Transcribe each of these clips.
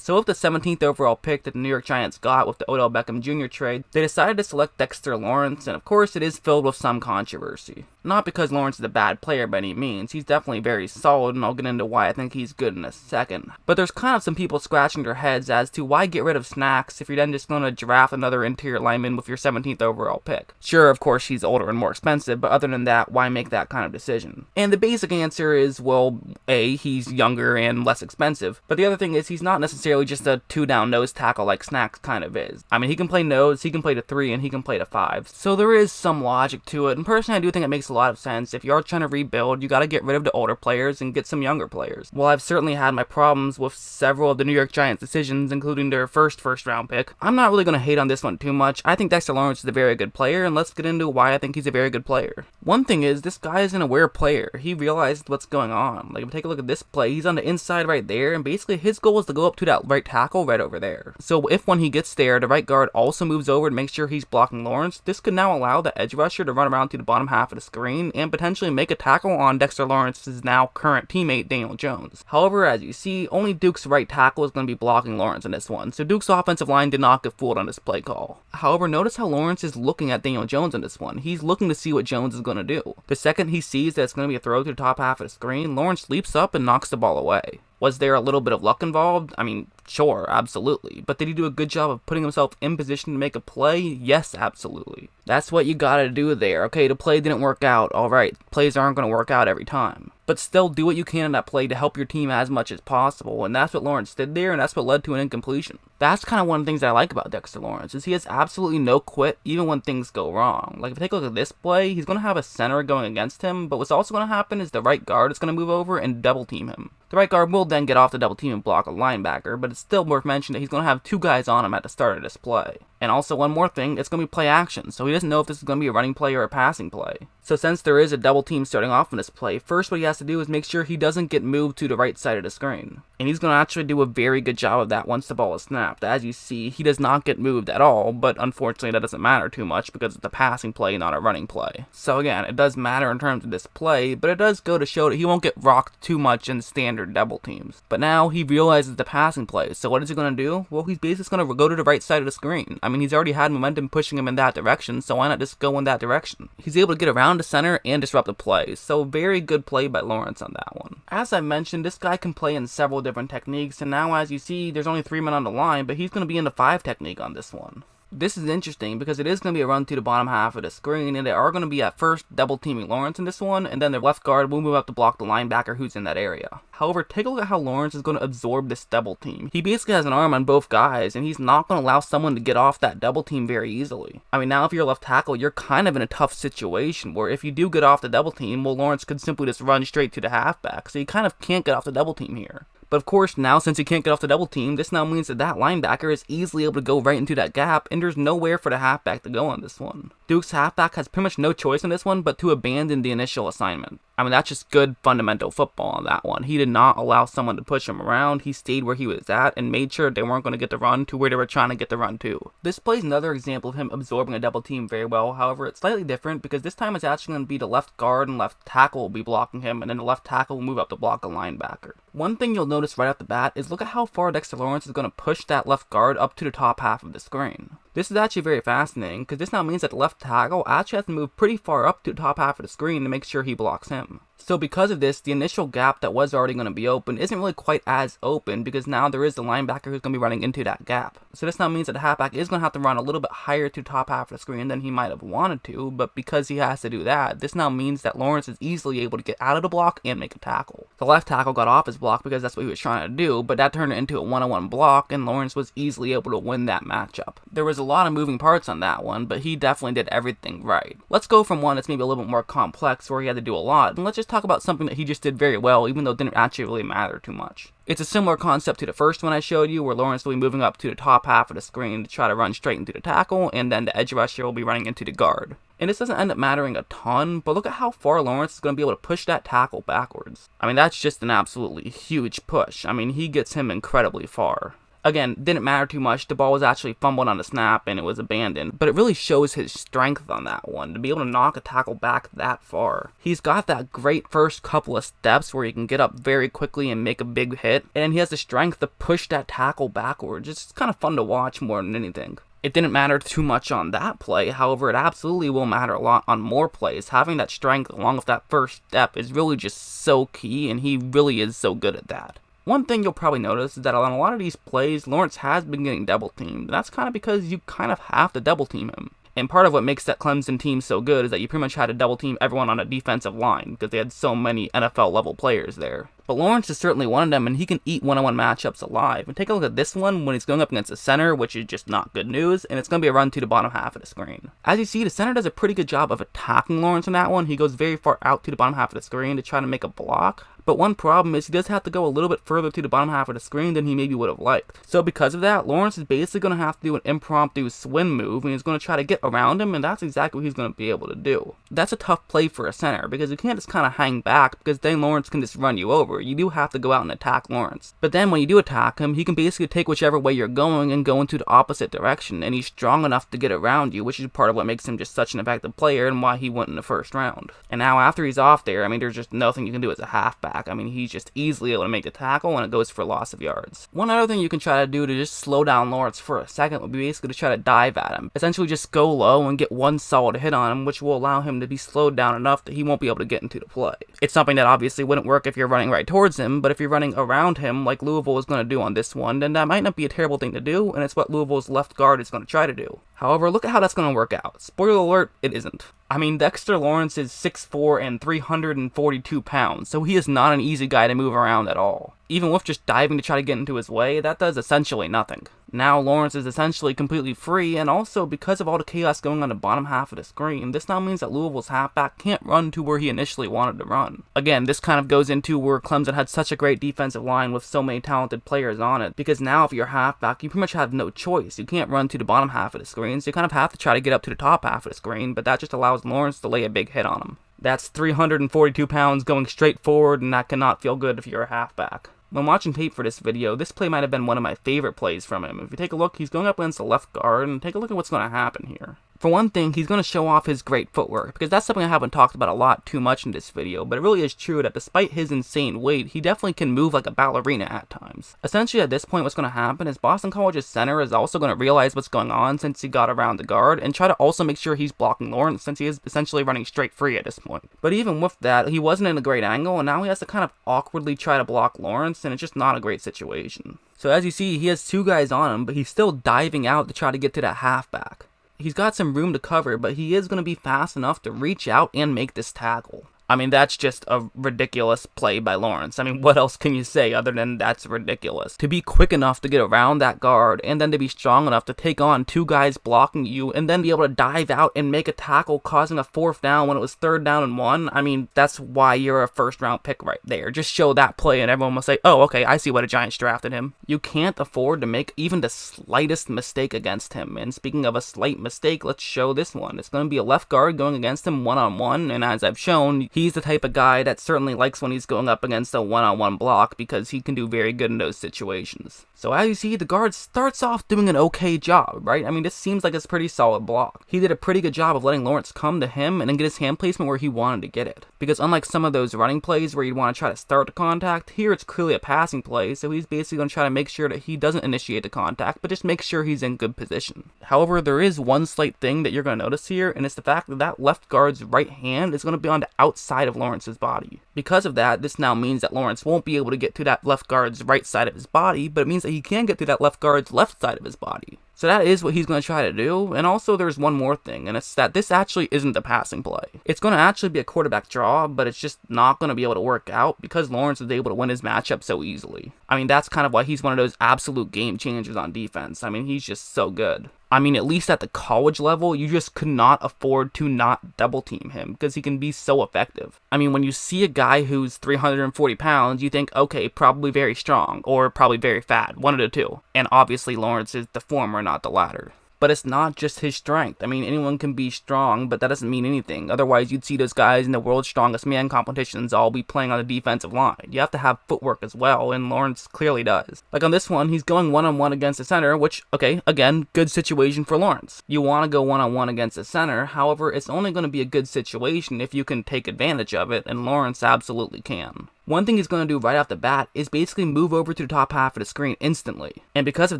So with the 17th overall pick that the New York Giants got with the Odell Beckham Jr. trade, they decided to select Dexter Lawrence, and of course it is filled with some controversy. Not because Lawrence is a bad player by any means, he's definitely very solid, and I'll get into why I think he's good in a second. But there's kind of some people scratching their heads as to why get rid of Snacks if you're then just going to draft another interior lineman with your 17th overall pick. Sure, of course he's older and more expensive, but other than that, why make that kind of decision? And the basic answer is, well, A, he's younger and less expensive, but the other thing is he's not necessarily just a 2-down nose tackle like Snacks kind of is. I mean, he can play nose, he can play to 3, and he can play to 5. So there is some logic to it, and personally I do think it makes a lot of sense. If you are trying to rebuild, you gotta get rid of the older players and get some younger players. While I've certainly had my problems with several of the New York Giants decisions, including their first round pick, I'm not really gonna hate on this one too much. I think Dexter Lawrence is a very good player, and let's get into why I think he's a very good player. One thing is, this guy is an aware player. He realized what's going on. Like, if you take a look at this play, he's on the inside right there, and basically his goal is to go up to that right tackle right over there. So if when he gets there, the right guard also moves over to make sure he's blocking Lawrence, this could now allow the edge rusher to run around to the bottom half of the screen and potentially make a tackle on Dexter Lawrence's now current teammate Daniel Jones. However, as you see, only Duke's right tackle is going to be blocking Lawrence in this one, so Duke's offensive line did not get fooled on this play call. However, notice how Lawrence is looking at Daniel Jones in this one. He's looking to see what Jones is going to do. The second he sees that it's going to be a throw to the top half of the screen, Lawrence leaps up and knocks the ball away. Was there a little bit of luck involved? I mean, sure, absolutely. But did he do a good job of putting himself in position to make a play? Yes, absolutely. That's what you gotta do there. Okay, the play didn't work out. Alright, plays aren't gonna work out every time. But still do what you can in that play to help your team as much as possible, and that's what Lawrence did there, and that's what led to an incompletion. That's kind of one of the things that I like about Dexter Lawrence, is he has absolutely no quit even when things go wrong. Like, if you take a look at this play, he's going to have a center going against him, but what's also going to happen is the right guard is going to move over and double team him. The right guard will then get off the double team and block a linebacker, but it's still worth mentioning that he's going to have 2 guys on him at the start of this play. And also one more thing, it's going to be play action, so he doesn't know if this is going to be a running play or a passing play. So since there is a double team starting off in this play, first what he has to do is make sure he doesn't get moved to the right side of the screen. And he's going to actually do a very good job of that once the ball is snapped. As you see, he does not get moved at all, but unfortunately that doesn't matter too much because it's a passing play, not a running play. So again, it does matter in terms of this play, but it does go to show that he won't get rocked too much in standard double teams. But now he realizes the passing play, so what is he going to do? Well, he's basically going to go to the right side of the screen. I mean, he's already had momentum pushing him in that direction, so why not just go in that direction? He's able to get around the center and disrupt the play, so very good play by Lawrence on that one. As I mentioned, this guy can play in several different techniques, and now as you see, there's only 3 men on the line, but he's going to be in the 5 technique on this one. This is interesting because it is going to be a run to the bottom half of the screen, and they are going to be at first double teaming Lawrence in this one, and then their left guard will move up to block the linebacker who's in that area. However, take a look at how Lawrence is going to absorb this double team. He basically has an arm on both guys, and he's not going to allow someone to get off that double team very easily. I mean, now if you're a left tackle, you're kind of in a tough situation where if you do get off the double team, well, Lawrence could simply just run straight to the halfback, so you kind of can't get off the double team here. But of course, now since he can't get off the double team, this now means that that linebacker is easily able to go right into that gap, and there's nowhere for the halfback to go on this one. Duke's halfback has pretty much no choice on this one but to abandon the initial assignment. I mean, that's just good fundamental football on that one. He did not allow someone to push him around. He stayed where he was at and made sure they weren't going to get the run to where they were trying to get the run to. This play is another example of him absorbing a double team very well. However, it's slightly different because this time it's actually going to be the left guard and left tackle will be blocking him, and then the left tackle will move up to block a linebacker. One thing you'll notice right off the bat is look at how far Dexter Lawrence is going to push that left guard up to the top half of the screen. This is actually very fascinating because this now means that the left tackle actually has to move pretty far up to the top half of the screen to make sure he blocks him. So because of this, the initial gap that was already going to be open isn't really quite as open because now there is the linebacker who's going to be running into that gap. So this now means that the halfback is going to have to run a little bit higher to the top half of the screen than he might have wanted to, but because he has to do that, this now means that Lawrence is easily able to get out of the block and make a tackle. The left tackle got off his block because that's what he was trying to do, but that turned it into a one-on-one block and Lawrence was easily able to win that matchup. There was a lot of moving parts on that one, but he definitely did everything right. Let's go from one that's maybe a little bit more complex where he had to do a lot, and let's just talk about something that he just did very well, even though it didn't actually really matter too much. It's a similar concept to the first one I showed you, where Lawrence will be moving up to the top half of the screen to try to run straight into the tackle, and then the edge rusher will be running into the guard. And this doesn't end up mattering a ton, but look at how far Lawrence is going to be able to push that tackle backwards. I mean, that's just an absolutely huge push. I mean, he gets him incredibly far. Again, didn't matter too much. The ball was actually fumbled on the snap and it was abandoned. But it really shows his strength on that one, to be able to knock a tackle back that far. He's got that great first couple of steps where he can get up very quickly and make a big hit. And he has the strength to push that tackle backwards. It's kind of fun to watch more than anything. It didn't matter too much on that play, however, it absolutely will matter a lot on more plays. Having that strength along with that first step is really just so key, and he really is so good at that. One thing you'll probably notice is that on a lot of these plays, Lawrence has been getting double teamed. That's kind of because you kind of have to double team him. And part of what makes that Clemson team so good is that you pretty much had to double team everyone on a defensive line because they had so many NFL level players there. But Lawrence is certainly one of them, and he can eat one-on-one matchups alive. And take a look at this one when he's going up against a center, which is just not good news, and it's going to be a run to the bottom half of the screen. As you see, the center does a pretty good job of attacking Lawrence in that one. He goes very far out to the bottom half of the screen to try to make a block. But one problem is he does have to go a little bit further to the bottom half of the screen than he maybe would have liked. So because of that, Lawrence is basically going to have to do an impromptu swim move, and he's going to try to get around him, and that's exactly what he's going to be able to do. That's a tough play for a center, because you can't just kind of hang back, because then Lawrence can just run you over. You do have to go out and attack Lawrence. But then when you do attack him, he can basically take whichever way you're going and go into the opposite direction, and he's strong enough to get around you, which is part of what makes him just such an effective player and why he went in the first round. And now after he's off there, I mean, there's just nothing you can do as a halfback. I mean, he's just easily able to make the tackle, and it goes for loss of yards. One other thing you can try to do to just slow down Lawrence for a second would be basically to try to dive at him. Essentially just go low and get one solid hit on him, which will allow him to be slowed down enough that he won't be able to get into the play. It's something that obviously wouldn't work if you're running right towards him, but if you're running around him like Louisville is going to do on this one, then that might not be a terrible thing to do, and it's what Louisville's left guard is going to try to do. However, look at how that's going to work out. Spoiler alert, it isn't. I mean, Dexter Lawrence is 6'4" and 342 pounds, so he is not an easy guy to move around at all. Even with just diving to try to get into his way, that does essentially nothing. Now Lawrence is essentially completely free, and also because of all the chaos going on the bottom half of the screen, this now means that Louisville's halfback can't run to where he initially wanted to run. Again, this kind of goes into where Clemson had such a great defensive line with so many talented players on it, because now if you're halfback, you pretty much have no choice. You can't run to the bottom half of the screen, so you kind of have to try to get up to the top half of the screen, but that just allows Lawrence to lay a big hit on him. That's 342 pounds going straight forward, and that cannot feel good if you're a halfback. When watching tape for this video, this play might have been one of my favorite plays from him. If you take a look, he's going up against the left guard, and take a look at what's going to happen here. For one thing, he's going to show off his great footwork, because that's something I haven't talked about a lot too much in this video, but it really is true that despite his insane weight, he definitely can move like a ballerina at times. Essentially at this point what's going to happen is Boston College's center is also going to realize what's going on since he got around the guard, and try to also make sure he's blocking Lawrence since he is essentially running straight free at this point. But even with that, he wasn't in a great angle, and now he has to kind of awkwardly try to block Lawrence, and it's just not a great situation. So as you see, he has two guys on him, but he's still diving out to try to get to that halfback. He's got some room to cover, but he is going to be fast enough to reach out and make this tackle. I mean, that's just a ridiculous play by Lawrence. I mean, what else can you say other than that's ridiculous? To be quick enough to get around that guard, and then to be strong enough to take on two guys blocking you, and then be able to dive out and make a tackle, causing a 4th down when it was 3rd down and 1. I mean, that's why you're a first-round pick right there. Just show that play, and everyone will say, oh, okay, I see why the Giants drafted him. You can't afford to make even the slightest mistake against him. And speaking of a slight mistake, let's show this one. It's going to be a left guard going against him one-on-one, and as I've shown, he's the type of guy that certainly likes when he's going up against a one-on-one block because he can do very good in those situations. So as you see, the guard starts off doing an okay job, right? I mean, this seems like it's a pretty solid block. He did a pretty good job of letting Lawrence come to him and then get his hand placement where he wanted to get it. Because unlike some of those running plays where you'd want to try to start the contact, here it's clearly a passing play, so he's basically going to try to make sure that he doesn't initiate the contact, but just make sure he's in good position. However, there is one slight thing that you're going to notice here, and it's the fact that that left guard's right hand is going to be on the outside of Lawrence's body. Because of that, this now means that Lawrence won't be able to get to that left guard's right side of his body, but it means that he can get to that left guard's left side of his body. So that is what he's going to try to do, and also there's one more thing, and it's that this actually isn't a passing play. It's going to actually be a quarterback draw, but it's just not going to be able to work out because Lawrence is able to win his matchup so easily. I mean, that's kind of why he's one of those absolute game changers on defense. I mean, he's just so good. I mean, at least at the college level, you just could not afford to not double team him because he can be so effective. I mean, when you see a guy who's 340 pounds, you think, okay, probably very strong or probably very fat, one of the two. And obviously Lawrence is the former, not the latter. But it's not just his strength. I mean, anyone can be strong, but that doesn't mean anything. Otherwise, you'd see those guys in the world's strongest man competitions all be playing on the defensive line. You have to have footwork as well, and Lawrence clearly does. Like on this one, he's going one-on-one against the center, which, okay, again, good situation for Lawrence. You want to go one-on-one against the center, however, it's only going to be a good situation if you can take advantage of it, and Lawrence absolutely can. One thing he's going to do right off the bat is basically move over to the top half of the screen instantly. And because of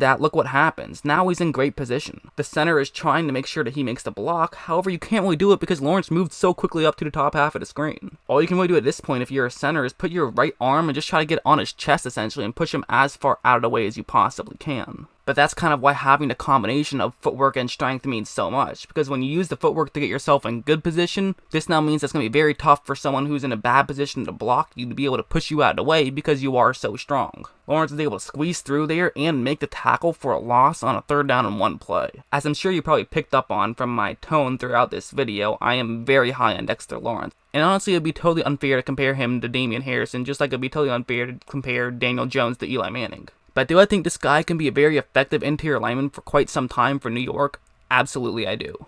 that, look what happens. Now he's in great position. The center is trying to make sure that he makes the block, however you can't really do it because Lawrence moved so quickly up to the top half of the screen. All you can really do at this point if you're a center is put your right arm and just try to get on his chest essentially and push him as far out of the way as you possibly can. But that's kind of why having the combination of footwork and strength means so much, because when you use the footwork to get yourself in good position, this now means it's going to be very tough for someone who's in a bad position to block you to be able to push you out of the way because you are so strong. Lawrence was able to squeeze through there and make the tackle for a loss on a 3rd down in one play. As I'm sure you probably picked up on from my tone throughout this video, I am very high on Dexter Lawrence. And honestly, it'd be totally unfair to compare him to Damian Harrison, just like it'd be totally unfair to compare Daniel Jones to Eli Manning. But do I think this guy can be a very effective interior lineman for quite some time for New York? Absolutely I do.